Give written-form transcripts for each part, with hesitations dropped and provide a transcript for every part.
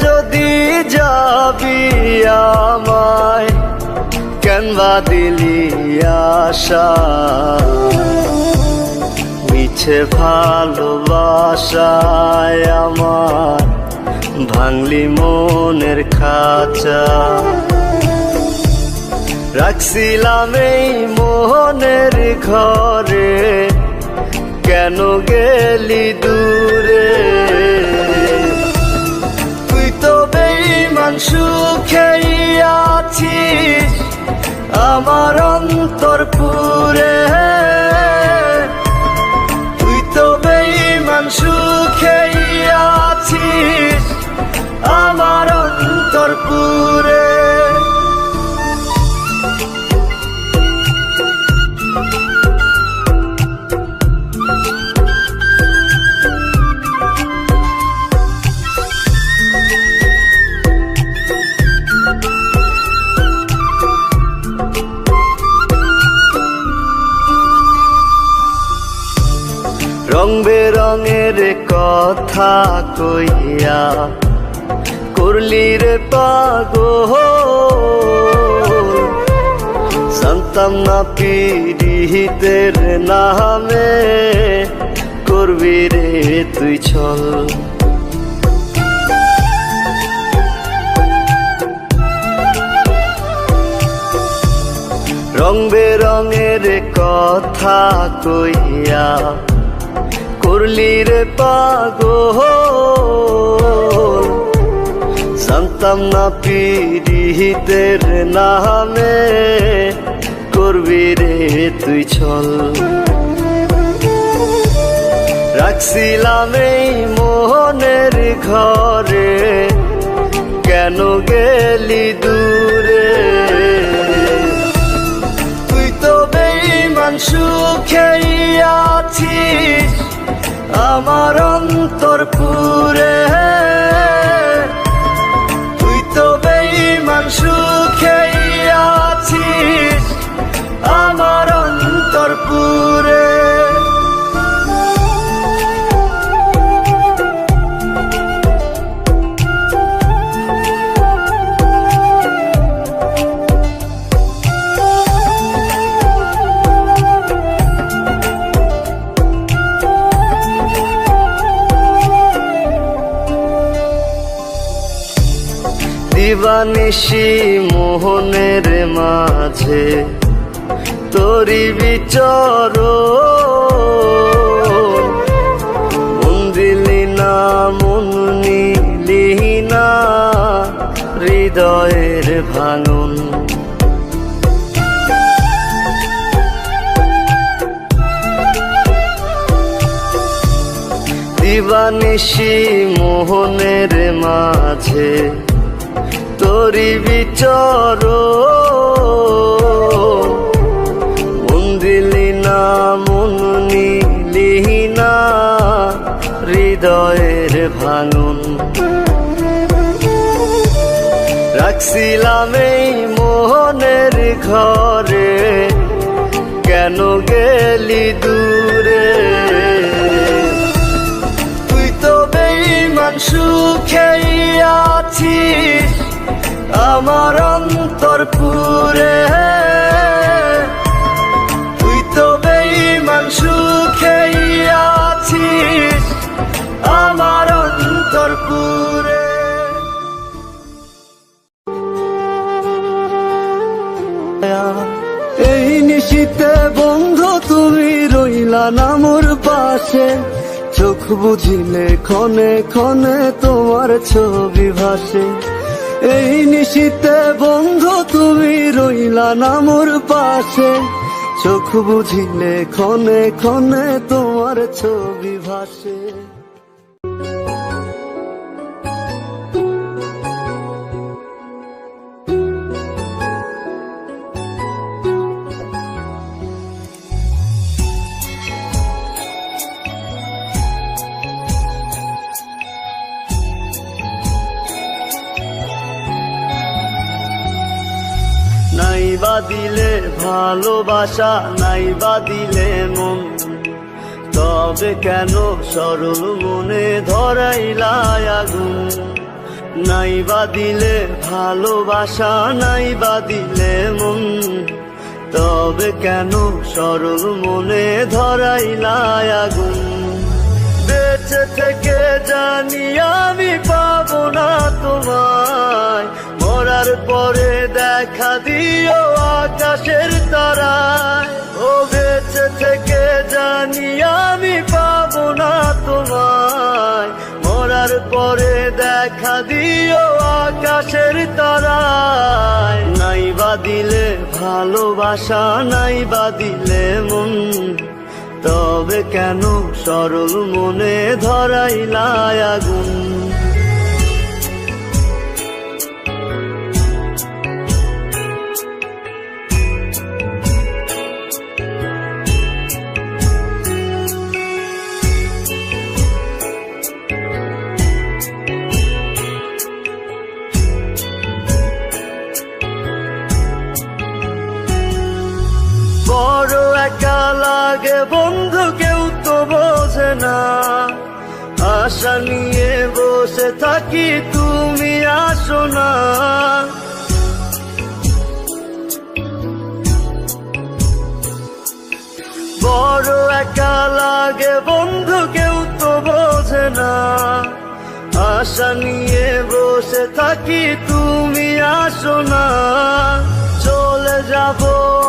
যদি যাবি আমায় কেন বা দিলি আশা, মিছে ভালোবাসায় আমার ভাঙলি মনের খাঁচা। রাখছিলাম এই মোহনের ঘরে, কেন গেলি দূরে? তুই তো বেঈমান সুখেই আছিস আমার অন্তর পুরে। তুই তো বেঈমান সুখেই আছিস আমার অন্তর পুরে। রং বেরঙের কথা কইয়া করলি রে পাগল, জানতাম না পীড়িতের নামে করবি রে তুই ছল। রং বেরঙের কথা কইয়া করলি রে পাগল, জানতাম না পীড়িতের নামে করবি রে তুই ছল। রাখছিলাম এই মোহনের ঘরে, কেন গেলি দূরে? তুই তো বেঈমান সুখেই আছিস আমার অন্তর পুরে। তুই তো বেঈমান সুখেই আছিস আমার অন্তর পুরে। দিবানিশি মোহনের মাঝে তোরি বিচরণ, মন দিলি না মন নিলি না হৃদয়ের ভাঙন। দিবানিশি মোহনের মাঝে তোরি বিচরণ, মন দিলি না মন নিলি না হৃদয়ের ভাঙন। রাখছিলাম এই মোহনের ঘরে, কেন গেলি দূরে? তুই তো বেঈমান সুখেই আছিস আমার অন্তর পুরে। তুই তো বেঈমান সুখেই আছিস আমার অন্তর পুরে। এই নিশীতে বন্ধু তুমি রইলা না মোর পাশে, চোখ বুঝিলে ক্ষণে ক্ষণে তোমার ছবি ভাসে। এই নিশীতে বন্ধু তুমি রইলা না মোর পাশে, চোখ বুঝিলে ক্ষণে ক্ষণে তোমার ছবি ভাসে। নাইবা দিলে ভালোবাসা, নাইবা দিলে মন, তবে কেন সরল মনে ধরাইলা আগুন? নাই বা দিলে ভালোবাসা, নাই বা দিলে মন, তবে কেন সরল মনে ধরাইলা আগুন? বেঁচে থেকে জানি আমি পাবো না তোমায়, মরার পরে দেখা দিও আকাশের তারায়। ও বেঁচে থেকে জানি আমি পাবো না তোমায়, মরার পরে দেখা দিও আকাশের তারায়। নাই বা দিলে ভালোবাসা, নাই বা দিলে মন, তবে কেন সরল মনে ধরাইলা আগুন? বড় একা লাগে বন্ধু, কেউ তো বোঝে না, আশা নিয়ে বসে থাকি তুমি আসো না। বড় একা লাগে বন্ধু, কেউ তো বোঝে না, আশা নিয়ে বসে থাকি তুমি আসো না। চলে যাব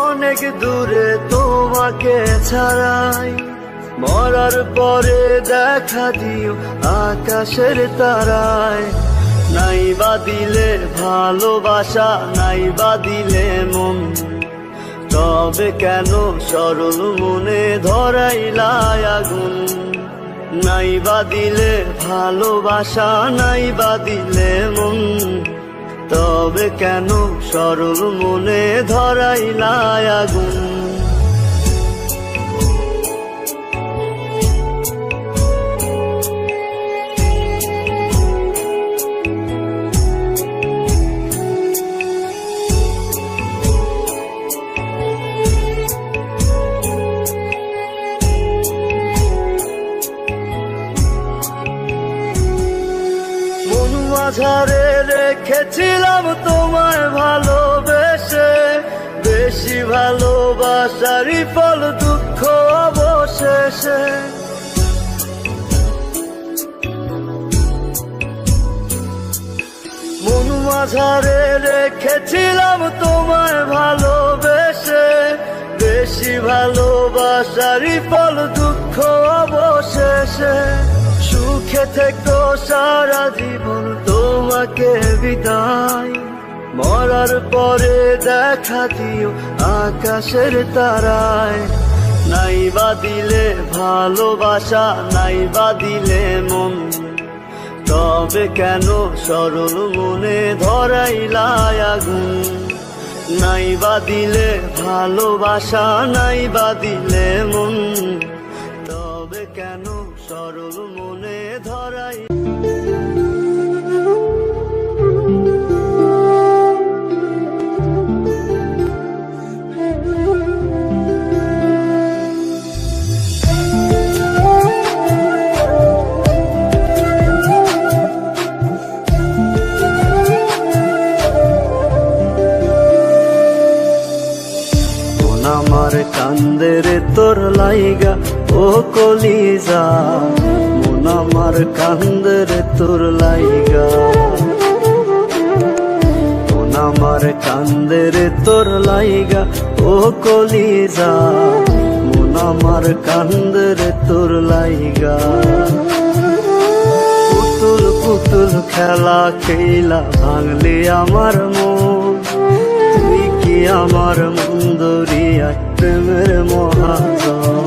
অনেক দূরে তোমাকে ছাড়াই, মরার পরে দেখা দিও আকাশের তারায়। নাই বা দিলে ভালোবাসা, নাই বা দিলে মন, তবে কেন সরল মনে ধরাইলা আগুন? নাই বা দিলে ভালোবাসা, নাই বা দিলে মন, তবে কেন সরল মনে ধরাইলা আগুন? মাঝারে রেখেছিলাম তোমায় ভালোবেসে, বেশি ভালোবাসারই ফল দুঃখ অবশেষে। মন মাঝারে রেখেছিলাম তোমায় ভালোবেসে, বেশি ভালোবাসারই ফল দুঃখ অবশেষে। সুখে থেকো সারা জীবন তোমাকে বিদায়, মরার পরে দেখা দিও আকাশের তারায়। নাই বা দিলে ভালোবাসা, নাই বা দিলে মন, তবে কেন সরল মনে ধরাইলা আগুন? নাই বা দিলে ভালোবাসা, নাই বা দিলে মন, তবে কেন সরল মনে ধরাই। আমার কান্দের তোর লাইগা ও কলিজা, মন আমার কান্দের তোর লাইগা, মন আমার কান্দের তোর লাইগা ও কলিজা, মন আমার কান্দের তোর লাইগা। পুতুল পুতুল খেলা খেলা ভাঙলি আমার মন, তুই কি আমার মন্দরিয়া প্রেমের মহাজন?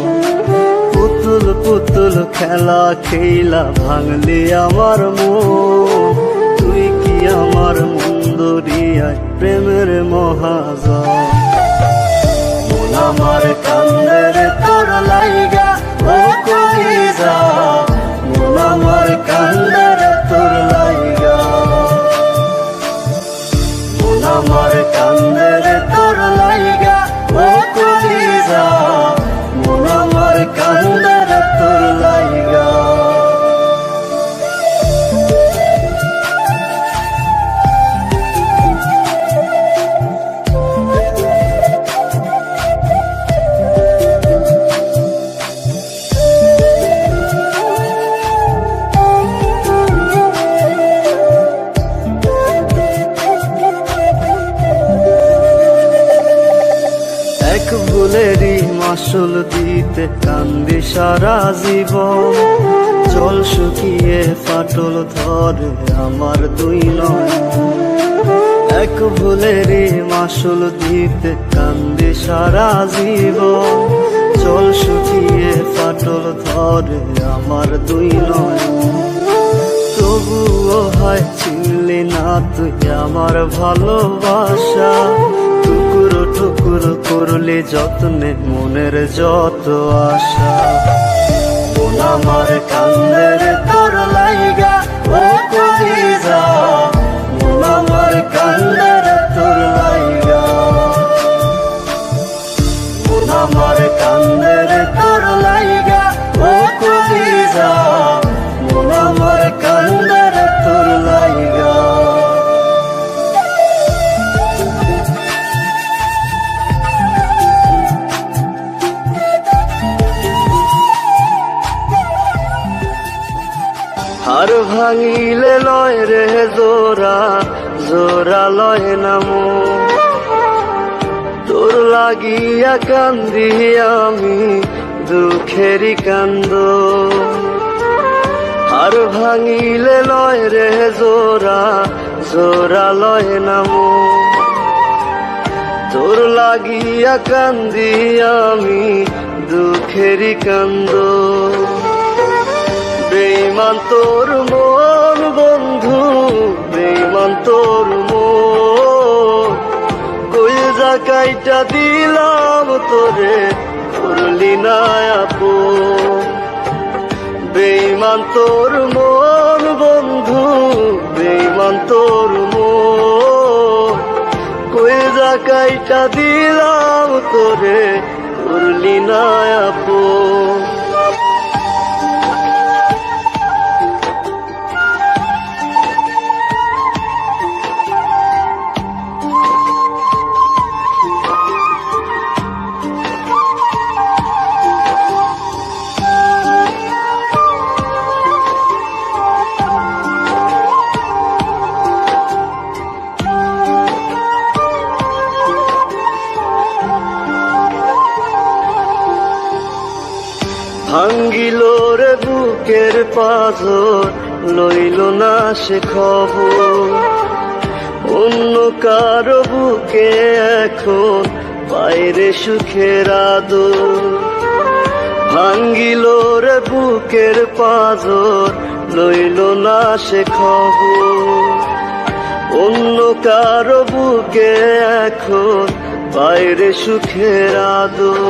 পুতুল পুতুল খেলা খেলা ভাঙলি আমার মন, তুই কি আমার মন্দরিয়া প্রেমের মহাজন? মন আমার কান্দের তোর লাইগা ও কলিজা, মন আমার কান্দের তোর লাইগা, মন আমার কান্দের তোর লাইগা ও কলিজা, মন আমার কান্দের তোর লাইগা। দিতে কান্দি সারা জীবন, জল শুকিয়ে ফাটল ধরে আমার দুই নয়ন। এক ভুলেরই মাসুল দিতে কান্দি সারা জীবন, জল শুকিয়ে ফাটল ধরে আমার দুই নয়ন। তবুও হয় চিনলি না তুই আমার ভালোবাসা, টুকরো টুকরো করলে যত্নে মনের যত আশা। মন আমার কান্দে রে তোর লাইগা ও কলিজা, মন আমার কান্দে রে তোর লাইগা, মন আমার কান্দে রে তোর লাইগা ও কলিজা, মন আমার কান্দে রে তোর লাইগা। হার ভাঙিলে লয় রে জোরা, জোরা লয় না মন, তোর লাগিয়া কান্দি আমি দুঃখেরই কান্দ। হার ভাঙিলে লয় রে জোরা, জোরা লয় না মন, তোর লাগিয়া কান্দি আমি দুঃখেরই কান্দ। বেঈমান তোর মন বন্ধু, বেঈমান তোর মন, কইজা কাইটা দিলাম তোরে করলি না আপন। বেঈমান তোর মন বন্ধু, বেঈমান তোর মন, কইজা কাইটা দিলাম তোরে করলি না আপন। ভাঙ্গিল রে বুকের পাথর, লইল না সে খবর, অন্য কারো বুকে এখন বাইরে সুখের আদর। ভাঙ্গিল রে বুকের পাথর, লইল না সে খবর, অন্য কারো বুকে এখন বাইরে সুখের আদর।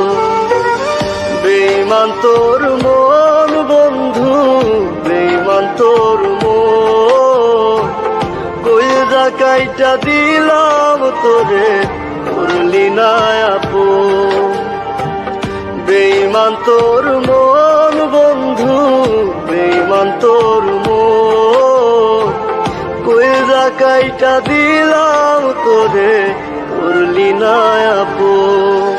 বেঈমান তোর মন বন্ধু, বেঈমান তোর মন, কইজা কাইটা দিলাম তোরে করলি না আপন। বেঈমান তোর মন বন্ধু, বেঈমান তোর মন, কইজা কাইটা দিলাম তোরে করলি না আপন।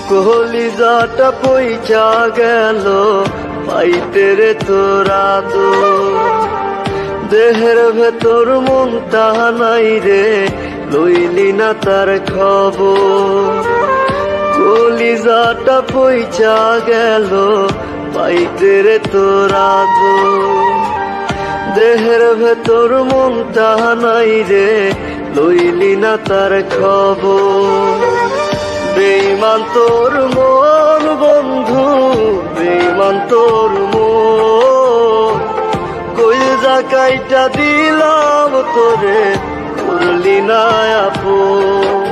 কলিজাটা পইচা গেল পাইতে রে তোরা তো, দেহের ভেতর মনটা নাই রে লইলি না তার খবর। কলিজাটা পইচা গেল পাইতে রে তোরা তো, দেহের ভেতর মনটা নাই রে লইলি না তার খবর। বেঈমান তোর মন বন্ধু, বেঈমান তোর মন, কইজা কাইটা দিলাম তোরে করলি না আপন।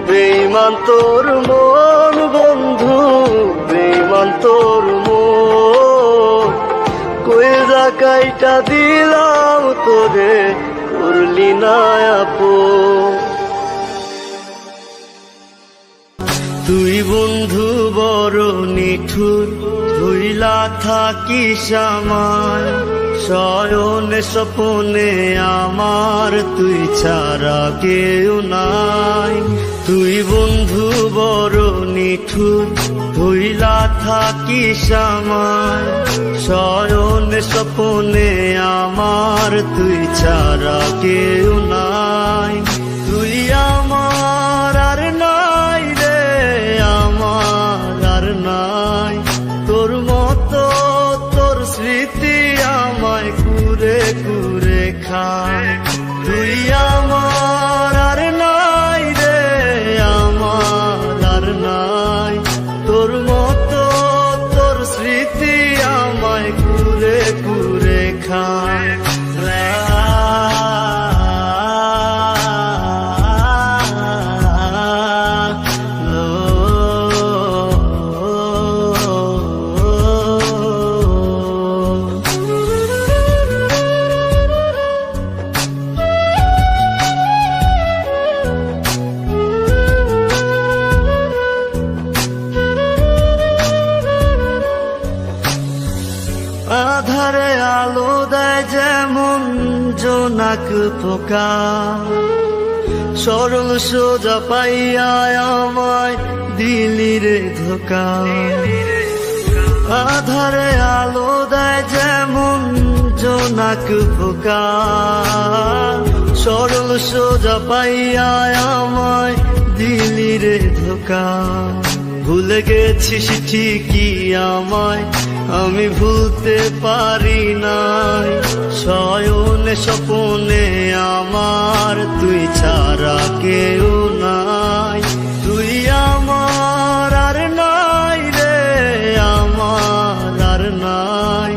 বেঈমান তোর মন বন্ধু, বেঈমান তোর মন, কইজা কাইটা দিলাম তোরে করলি না আপন। তুই বন্ধু বড় নিঠুর, ভুইলা থাকিস আমায় শয়নে স্বপনে আমার, তুই ছাড়া কেউ নাই। তুই বন্ধু বড় নিঠুর, ভুইলা থাকিস আমায় শয়নে স্বপনে আমার, তুই ছাড়া কেউ নাই। তুই আমার আর নাই রে, আমার আর নাই তোর মতো, তোর স্মৃতি আমায় কুরে কুরে খায়। তুই আমার আর নাই রে, আমার আর নাই তোর মতো, তোর স্মৃতি আমায় কুরে কুরে খায়। আধারে আলো দেয় যেমন জোনাক পোকা, সরল সোজা পাইয়া আমায় দিলি রে ধোকা। আধারে আলো দেয় যেমন জোনাক পোকা, সরল সোজা পাইয়া আমায় দিলি রে ধোকা। ভুলে গেছিস ঠিকই আমায়, আমি ভুলতে পারি নাই শয়নে স্বপনে আমার, তুই ছাড়া কেউ নাই। তুই আমার আর নাই রে, আমার আর নাই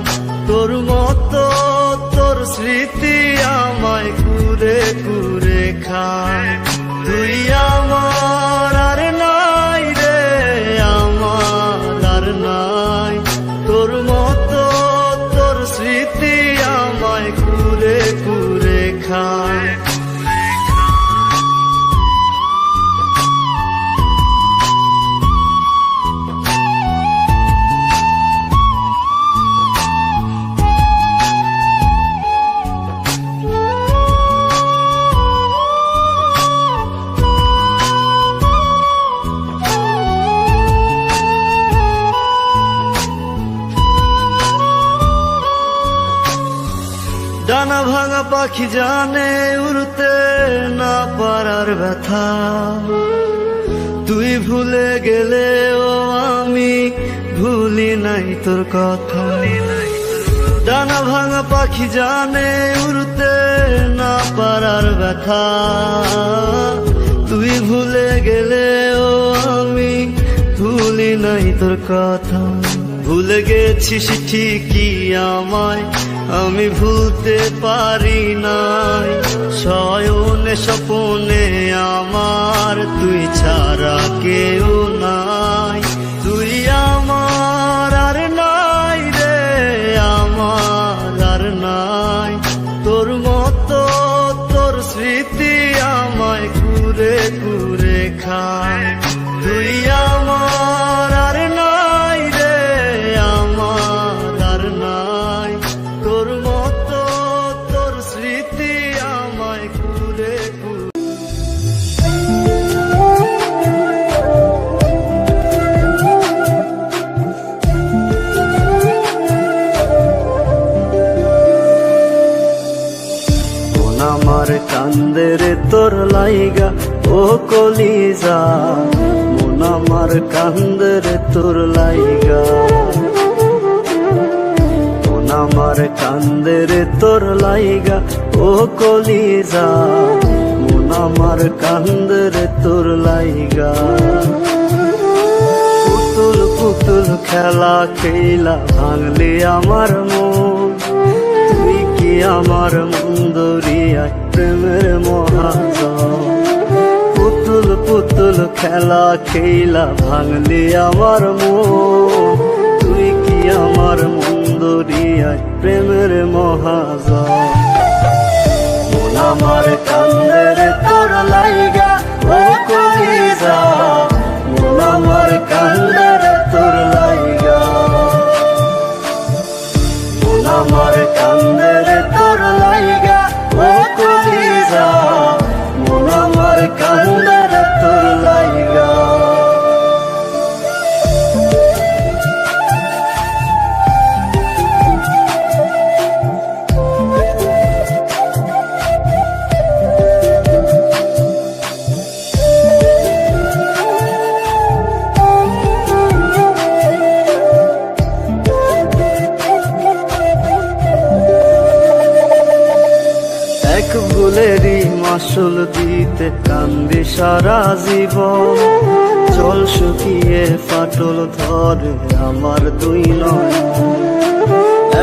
তোর মতো, তোর স্মৃতি আমায় কুরে কুরে খায়। তুই আমার আর নাই রে, আমার আর নাই তোর মতো, তোর স্মৃতি আমায় কুরে কুরে খায়। ডানা ভাঙা পাখি জানে উড়তে না পারার ব্যথা, তুই ভুলে গেলেও আমি ভুলি নাই তোর কথা। ডানা ভাঙা পাখি জানে উড়তে না পারার ব্যথা, তুই ভুলে গেলেও আমি ভুলি নাই তোর কথা। ভুলে গেছিস ঠিকই আমায়, আমি ভুলতে পারি নাই শয়নে স্বপনে আমার, তুই ছাড়া কেউ নাই। তুই আমার আর নাই রে, আমার আর নাই তোর মতো, তোর স্মৃতি আমায় কুরে কুরে খায়। তুই আমার আর নাই রে, আমার আর নাই তোর মতো, তোর স্মৃতি আমায় কুরে কুরে। মন আমার কান্দে রে তোর লাইগা ও কলিজা, মন আমার কান্দে রে তোর লাইগা। আমার কান্দে রে তোর লাইগা ও কলিজা, মন আমার কান্দে রে তোর লাইগা। পুতুল পুতুল খেলা খেলা ভাঙলি আমার মন, তুই কি আমার মন দরিয়ায় প্রেমের মহাজন। পুতুল পুতুল খেলা খেলা ভাঙলি আমার মন, তুই কি আমার মন দরিয়ায় প্রেমের মহাজন। মন আমার কান্দে রে তোর লাইগা ও কলিজা, মন আমার মাসুল দিতে কান্দি সারা জীবন। জল শুকিয়ে ফাটল ধরে আমার দুই নয়ন।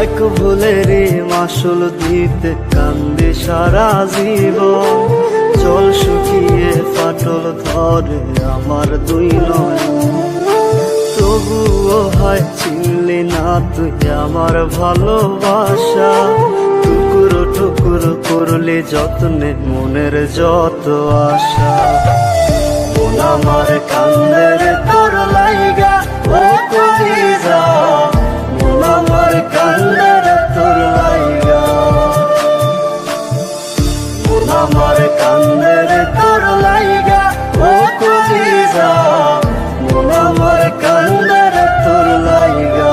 এক ভুলেরই মাসুল দিতে কান্দি সারা জীবন। জল শুকিয়ে ফাটল ধরে আমার দুই নয়ন। তবুও হয় চিনলি না তুই আমার ভালোবাসা। টুকরো টুকরো করলে যত্নে মনের যত আশা। মন আমার কান্দে রে তোর লাইগা ও কলিজা। মন আমার কান্দে রে তোর লাইগা। মন আমার কান্দে রে তোর লাইগা ও কলিজা। মন আমার কান্দে রে তোর লাইগা।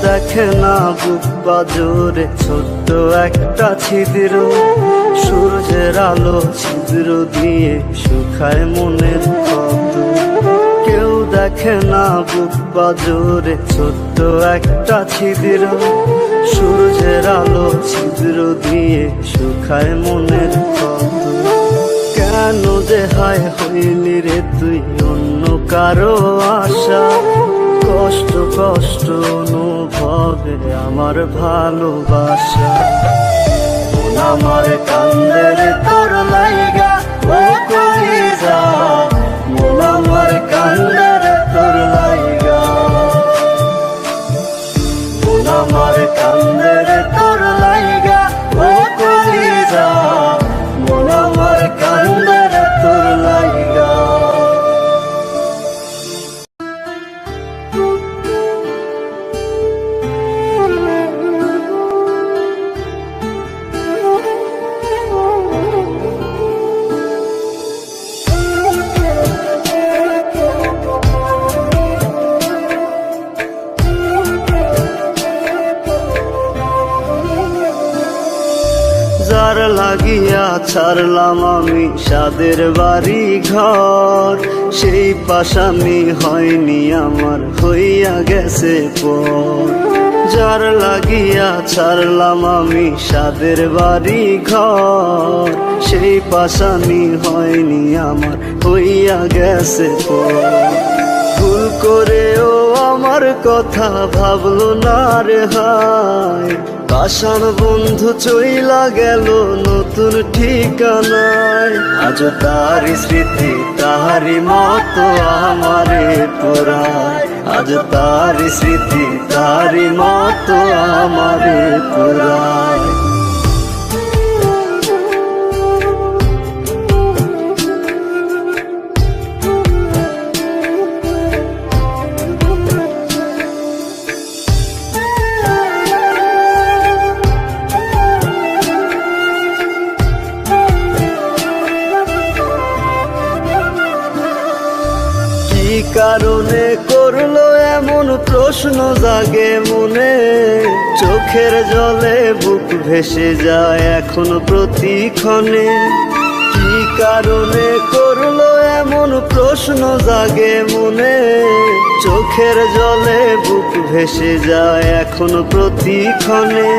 দেখে না বুক বাজরে ছোট্ট একটা ছিদ্র। সূর্যের আলো ছিদ্র দিয়ে শুকায় মনের ক্ষত। কেউ দেখে না বুক বাজরে ছোট্ট একটা ছিদ্র। সূর্যের আলো ছিদ্র দিয়ে শুকায় মনের ক্ষত। কেন যে হায় হইলি রে তুই অন্য কারো আশা। কষ্ট কষ্ট অনুভবে আমার ভালোবাসা। মন আমার কান্দে রে তোর লাইগা ও কলিজা। মন আমার কান্দে রে তোর লাইগা। মন আমার কান্দে রে তোর লাইগা ও কলিজা। মন আমার কান্দে রে তোর লাইগা। যার লাগিয়া ছাড়লাম আমি সাদের বাড়ি ঘর। সেই পাশামি হয়নি আমার হইয়া গেছে পর। যার লাগিয়া ছাড়লাম আমি সাদের বাড়ি ঘর। সেই পাশামি হয়নি আমার হইয়া গেছে পর। ভুল করেও আমার কথা ভাবলো না রে হায়। পাষাণ বন্ধু চইলা গেল নতুন ঠিকানায়। আজ তারি স্মৃতি তাহারি মতো আমারে পোড়ায়। আজ তারি স্মৃতি তাহারি মতো আমারে পোড়ায়। কারণে করলো এমন প্রশ্ন জাগে মনে। চোখের জলে বুক ভেসে যায় এখন প্রতিক্ষণে। কি কারণে করলো এমন প্রশ্ন জাগে মনে। চোখের জলে বুক ভেসে যায় এখন প্রতিক্ষণে।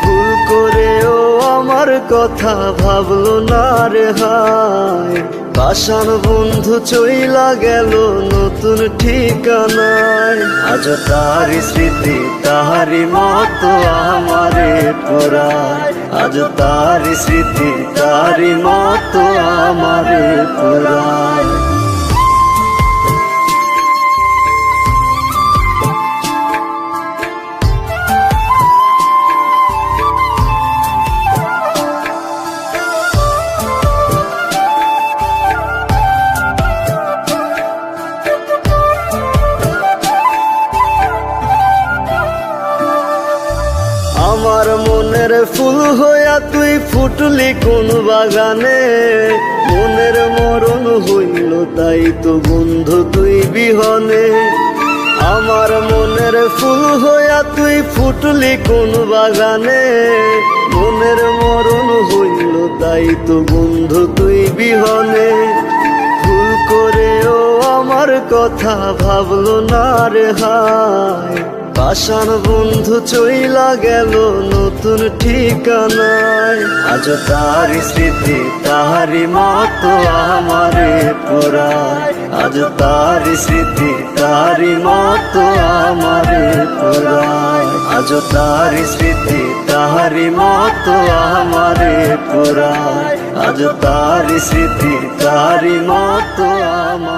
ভুল করেও আমার কথা ভাবলো না রে হায়। পাষাণ বন্ধু চইলা গেল নতুন ঠিকানায়। আজ তারি স্মৃতি তাহারি মতো আমারে পোড়ায়। আজ তারি স্মৃতি তাহারি মতো আমারে পোড়ায়। আমার মনের ফুল হইয়া তুই ফুটলি কোন বাগানে, মনের মরণ হইল তাই তো বন্ধু তুই বিহনে। আমার মনের ফুল হইয়া তুই ফুটলি কোন বাগানে, মনের মরণ হইল তাই তো বন্ধু তুই বিহনে। ভুল করেও আমার কথা ভাবলো না রে হায়, পাষাণ বন্ধু চইলা গেল নতুন ঠিকানায়। আজ তার স্মৃতি তাহারি মতো আমারে পোড়ায়, আজ তার স্মৃতি তাহারি মতো আমারে পোড়ায়, আজ তার স্মৃতি তাহারি মতো আমারে পোড়ায়, আজ তার স্মৃতি তাহারি মতো আমার